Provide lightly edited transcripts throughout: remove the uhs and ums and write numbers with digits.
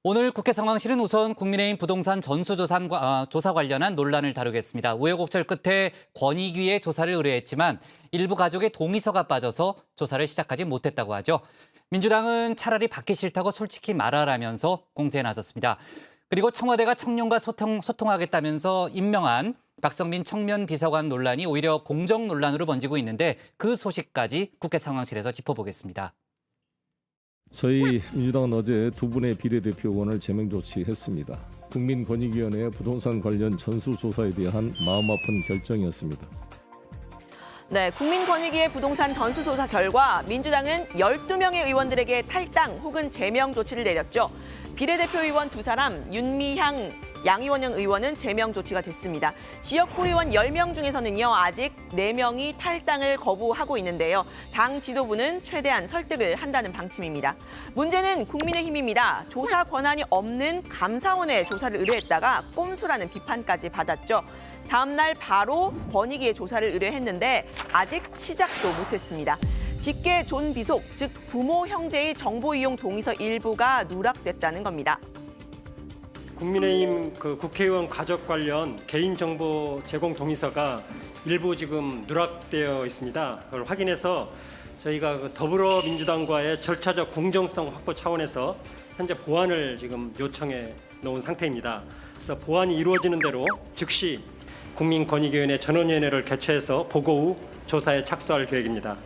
오늘 국회 상황실은 우선 국민의힘 부동산 조사 관련한 논란을 다루겠습니다. 우여곡절 끝에 권익위에 조사를 의뢰했지만 일부 가족의 동의서가 빠져서 조사를 시작하지 못했다고 하죠. 민주당은 차라리 받기 싫다고 솔직히 말하라면서 공세에 나섰습니다. 그리고 청와대가 청년과 소통하겠다면서 임명한 박성민 청년 비서관 논란이 오히려 공정 논란으로 번지고 있는데 그 소식까지 국회 상황실에서 짚어보겠습니다. 저희 민주당은 어제 두 분의 비례대표 의원을 제명 조치했습니다. 국민권익위원회 부동산 관련 전수조사에 대한 마음 아픈 결정이었습니다. 네, 국민권익위의 부동산 전수조사 결과 민주당은 12명의 의원들에게 탈당 혹은 제명 조치를 내렸죠. 비례대표 의원 2사람, 윤미향, 양이원영 의원은 제명 조치가 됐습니다. 지역구 의원 10명 중에서는요, 아직 4명이 탈당을 거부하고 있는데요. 당 지도부는 최대한 설득을 한다는 방침입니다. 문제는 국민의힘입니다. 조사 권한이 없는 감사원에 조사를 의뢰했다가 꼼수라는 비판까지 받았죠. 다음 날 바로 권익위에 조사를 의뢰했는데 아직 시작도 못했습니다. 직계 존비속, 즉 부모 형제의 정보 이용 동의서 일부가 누락됐다는 겁니다. 국민의힘 국회의원 가족 관련 개인정보 제공 동의서가 일부 지금 누락되어 있습니다. 그걸 확인해서 저희가 더불어민주당과의 절차적 공정성 확보 차원에서 현재 보완을 지금 요청해 놓은 상태입니다. 그래서 보완이 이루어지는 대로 즉시 국민권익위원회 전원위원회를 개최해서 보고 후 조사에 착수할 계획입니다.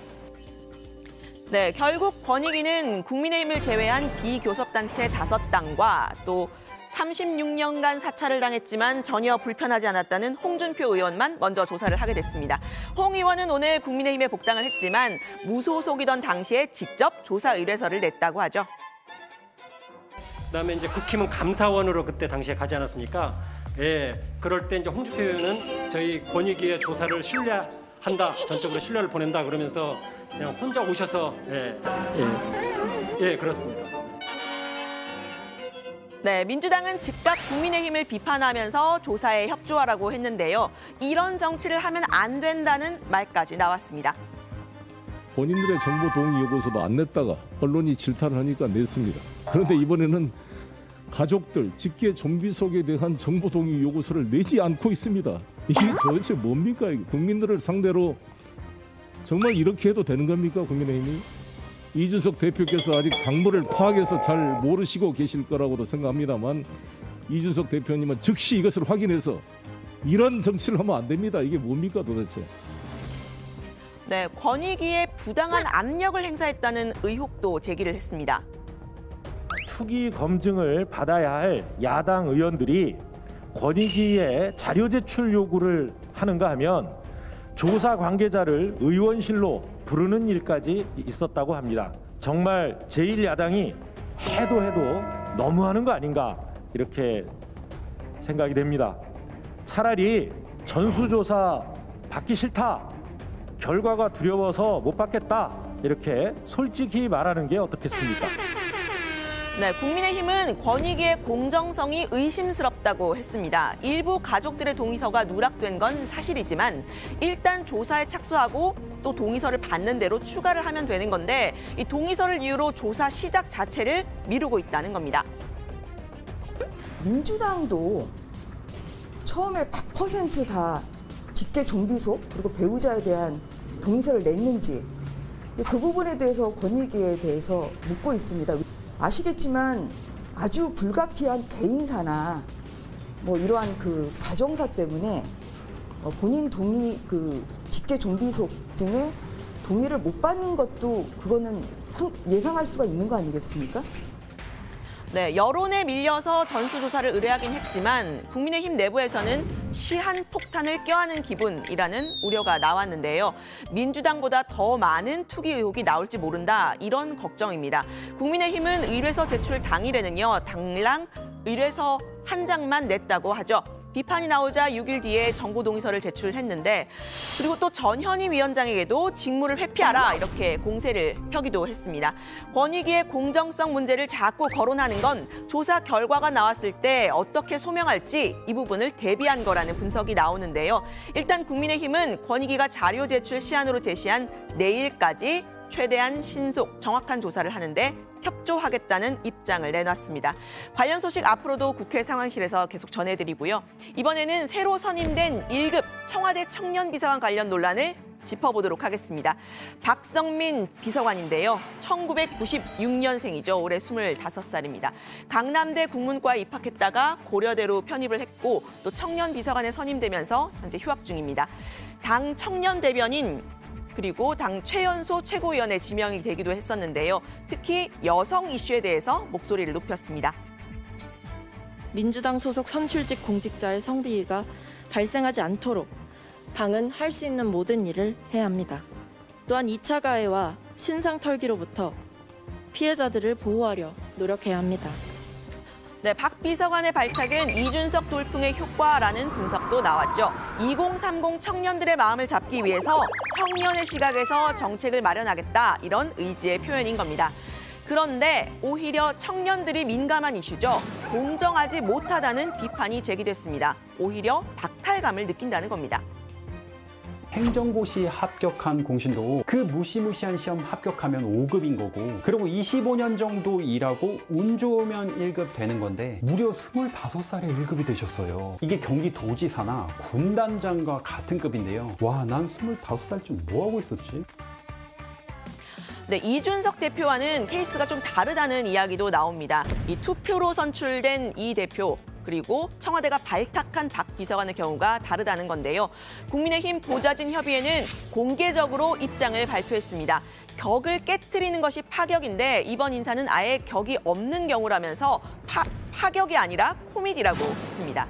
네, 결국 권익위는 국민의힘을 제외한 비교섭단체 5당과 또 36년간 사찰을 당했지만 전혀 불편하지 않았다는 홍준표 의원만 먼저 조사를 하게 됐습니다. 홍 의원은 오늘 국민의힘에 복당을 했지만 무소속이던 당시에 직접 조사 의뢰서를 냈다고 하죠. 그다음에 이제 국힘은 감사원으로 그때 당시에 가지 않았습니까? 예, 그럴 때 이제 홍준표 의원은 저희 권익위의 조사를 신뢰한다, 전적으로 신뢰를 보낸다 그러면서 그냥 혼자 오셔서 그렇습니다. 네, 민주당은 즉각 국민의힘을 비판하면서 조사에 협조하라고 했는데요. 이런 정치를 하면 안 된다는 말까지 나왔습니다. 본인들의 정보 동의 요구서도 안 냈다가 언론이 질타를 하니까 냈습니다. 그런데 이번에는 가족들, 직계 좀비속에 대한 정보 동의 요구서를 내지 않고 있습니다. 이게 도대체 뭡니까? 국민들을 상대로 정말 이렇게 해도 되는 겁니까? 국민의힘이? 이준석 대표께서 아직 당무를 파악해서 잘 모르시고 계실 거라고도 생각합니다만 이준석 대표님은 즉시 이것을 확인해서 이런 정치를 하면 안 됩니다. 이게 뭡니까 도대체? 네, 권익위에 부당한 압력을 행사했다는 의혹도 제기를 했습니다. 투기 검증을 받아야 할 야당 의원들이 권익위에 자료 제출 요구를 하는가 하면 조사 관계자를 의원실로 부르는 일까지 있었다고 합니다. 정말 제1야당이 해도 너무하는 거 아닌가 이렇게 생각이 됩니다. 차라리 전수조사 받기 싫다, 결과가 두려워서 못 받겠다 이렇게 솔직히 말하는 게 어떻겠습니까? 네, 국민의힘은 권익위의 공정성이 의심스럽다고 했습니다. 일부 가족들의 동의서가 누락된 건 사실이지만 일단 조사에 착수하고 또 동의서를 받는 대로 추가를 하면 되는 건데 이 동의서를 이유로 조사 시작 자체를 미루고 있다는 겁니다. 민주당도 처음에 100% 다 직계 좀비속 그리고 배우자에 대한 동의서를 냈는지 그 부분에 대해서 권익위에 대해서 묻고 있습니다. 아시겠지만 아주 불가피한 개인사나 뭐 이러한 그 가정사 때문에 본인 동의 직계 좀비속 등의 동의를 못 받는 것도 그거는 예상할 수가 있는 거 아니겠습니까? 네, 여론에 밀려서 전수조사를 의뢰하긴 했지만 국민의힘 내부에서는 시한폭탄을 껴안은 기분이라는 우려가 나왔는데요. 민주당보다 더 많은 투기 의혹이 나올지 모른다, 이런 걱정입니다. 국민의힘은 의뢰서 제출 당일에는요, 당랑 의뢰서 한 장만 냈다고 하죠. 비판이 나오자 6일 뒤에 정보 동의서를 제출했는데 그리고 또 전현희 위원장에게도 직무를 회피하라 이렇게 공세를 펴기도 했습니다. 권익위의 공정성 문제를 자꾸 거론하는 건 조사 결과가 나왔을 때 어떻게 소명할지 이 부분을 대비한 거라는 분석이 나오는데요. 일단 국민의힘은 권익위가 자료 제출 시한으로 제시한 내일까지 최대한 신속, 정확한 조사를 하는데 협조하겠다는 입장을 내놨습니다. 관련 소식 앞으로도 국회 상황실에서 계속 전해드리고요. 이번에는 새로 선임된 1급 청와대 청년비서관 관련 논란을 짚어보도록 하겠습니다. 박성민 비서관인데요. 1996년생이죠. 올해 25살입니다. 강남대 국문과에 입학했다가 고려대로 편입을 했고 또 청년비서관에 선임되면서 현재 휴학 중입니다. 당 청년대변인 그리고 당 최연소 최고위원에 지명이 되기도 했었는데요. 특히 여성 이슈에 대해서 목소리를 높였습니다. 민주당 소속 선출직 공직자의 성비위가 발생하지 않도록 당은 할 수 있는 모든 일을 해야 합니다. 또한 2차 가해와 신상 털기로부터 피해자들을 보호하려 노력해야 합니다. 네, 박 비서관의 발탁은 이준석 돌풍의 효과라는 분석도 나왔죠. 2030 청년들의 마음을 잡기 위해서 청년의 시각에서 정책을 마련하겠다 이런 의지의 표현인 겁니다. 그런데 오히려 청년들이 민감한 이슈죠. 공정하지 못하다는 비판이 제기됐습니다. 오히려 박탈감을 느낀다는 겁니다. 행정고시 합격한 공신도 그 무시무시한 시험 합격하면 5급인 거고 그리고 25년 정도 일하고 운 좋으면 1급 되는 건데 무려 25살에 1급이 되셨어요. 이게 경기도지사나 군단장과 같은 급인데요. 와, 난 25살쯤 뭐하고 있었지? 네, 이준석 대표와는 케이스가 좀 다르다는 이야기도 나옵니다. 이 투표로 선출된 이 대표 그리고 청와대가 발탁한 박 비서관의 경우가 다르다는 건데요. 국민의힘 보좌진 협의회는 공개적으로 입장을 발표했습니다. 격을 깨트리는 것이 파격인데 이번 인사는 아예 격이 없는 경우라면서 파격이 아니라 코미디라고 했습니다.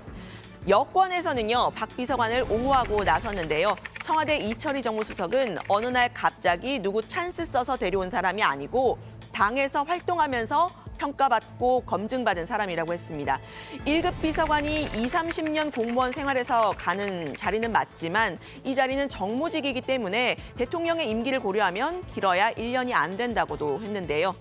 여권에서는요, 박 비서관을 옹호하고 나섰는데요. 청와대 이철희 정무수석은 어느 날 갑자기 누구 찬스 써서 데려온 사람이 아니고 당에서 활동하면서 평가받고 검증받은 사람이라고 했습니다. 1급 비서관이 20, 30년 공무원 생활에서 가는 자리는 맞지만 이 자리는 정무직이기 때문에 대통령의 임기를 고려하면 길어야 1년이 안 된다고도 했는데요.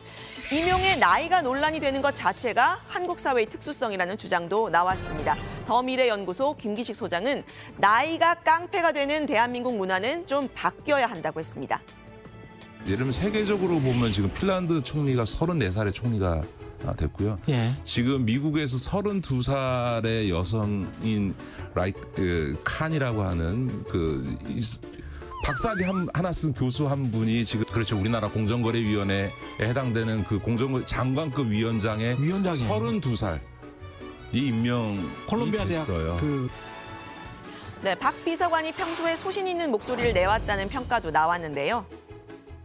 임용의 나이가 논란이 되는 것 자체가 한국 사회의 특수성이라는 주장도 나왔습니다. 더미래연구소 김기식 소장은 나이가 깡패가 되는 대한민국 문화는 좀 바뀌어야 한다고 했습니다. 예를 들면 세계적으로 보면 지금 핀란드 총리가 34살의 총리가 됐고요. 지금 미국에서 32살의 여성인 칸이라고 하는 박사학위 하나 쓴 교수 한 분이 지금 그렇죠. 우리나라 공정거래위원회에 해당되는 그 장관급 위원장의 32살 이 임명이 됐어요. 네, 박 비서관이 평소에 소신 있는 목소리를 내왔다는 평가도 나왔는데요.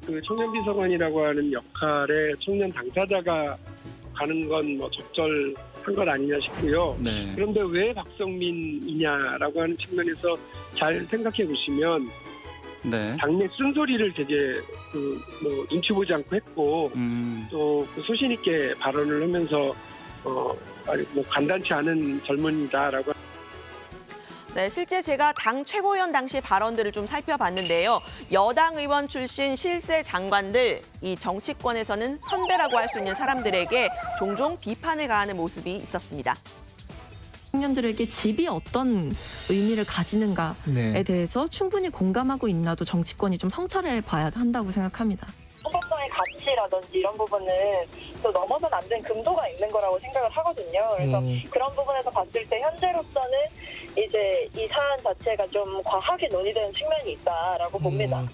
그 청년 비서관이라고 하는 역할에 청년 당사자가 가는 건 뭐 적절한 것 아니냐 싶고요. 네. 그런데 왜 박성민이냐라고 하는 측면에서 잘 생각해 보시면 네. 당내 쓴소리를 되게 눈치 보지 않고 했고 또 소신 있게 발언을 하면서 간단치 않은 젊은이다라고. 네, 실제 제가 당 최고위원 당시 발언들을 좀 살펴봤는데요. 여당 의원 출신 실세 장관들, 이 정치권에서는 선배라고 할 수 있는 사람들에게 종종 비판을 가하는 모습이 있었습니다. 청년들에게 집이 어떤 의미를 가지는가에 대해서 충분히 공감하고 있나도 정치권이 좀 성찰해 봐야 한다고 생각합니다. 소속성의 가치라든지 이런 부분은 또 넘어선 안 된 금도가 있는 거라고 생각을 하거든요. 그래서 그런 부분에서 봤을 때 현재로서는 이제 이 사안 자체가 좀 과하게 논의되는 측면이 있다라고 봅니다.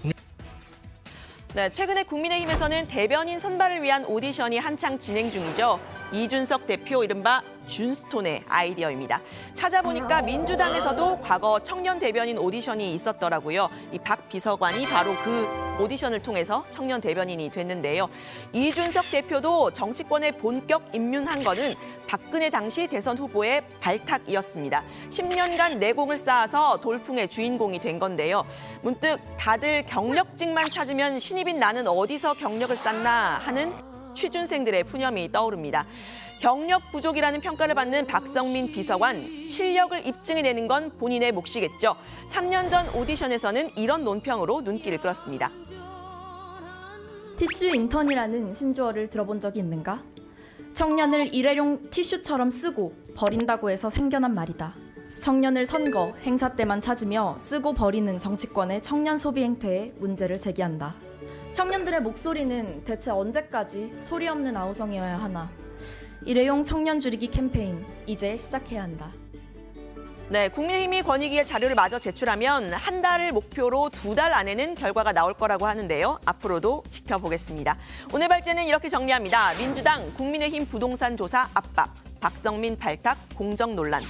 네, 최근에 국민의힘에서는 대변인 선발을 위한 오디션이 한창 진행 중이죠. 이준석 대표 이른바 준스톤의 아이디어입니다. 찾아보니까 민주당에서도 과거 청년 대변인 오디션이 있었더라고요. 이 박 비서관이 바로 그 오디션을 통해서 청년 대변인이 됐는데요. 이준석 대표도 정치권에 본격 입문한 거는 박근혜 당시 대선 후보의 발탁이었습니다. 10년간 내공을 쌓아서 돌풍의 주인공이 된 건데요. 문득 다들 경력직만 찾으면 신입인 나는 어디서 경력을 쌓나 하는 취준생들의 푸념이 떠오릅니다. 경력 부족이라는 평가를 받는 박성민 비서관, 실력을 입증해내는 건 본인의 몫이겠죠. 3년 전 오디션에서는 이런 논평으로 눈길을 끌었습니다. 티슈 인턴이라는 신조어를 들어본 적이 있는가? 청년을 일회용 티슈처럼 쓰고 버린다고 해서 생겨난 말이다. 청년을 선거, 행사 때만 찾으며 쓰고 버리는 정치권의 청년 소비 행태에 문제를 제기한다. 청년들의 목소리는 대체 언제까지 소리 없는 아우성이어야 하나. 일회용 청년 줄이기 캠페인 이제 시작해야 한다. 네, 국민의힘이 권익위에 자료를 마저 제출하면 한 달을 목표로 2달 안에는 결과가 나올 거라고 하는데요. 앞으로도 지켜보겠습니다. 오늘 발제는 이렇게 정리합니다. 민주당, 국민의힘 부동산 조사 압박, 박성민 발탁 공정 논란.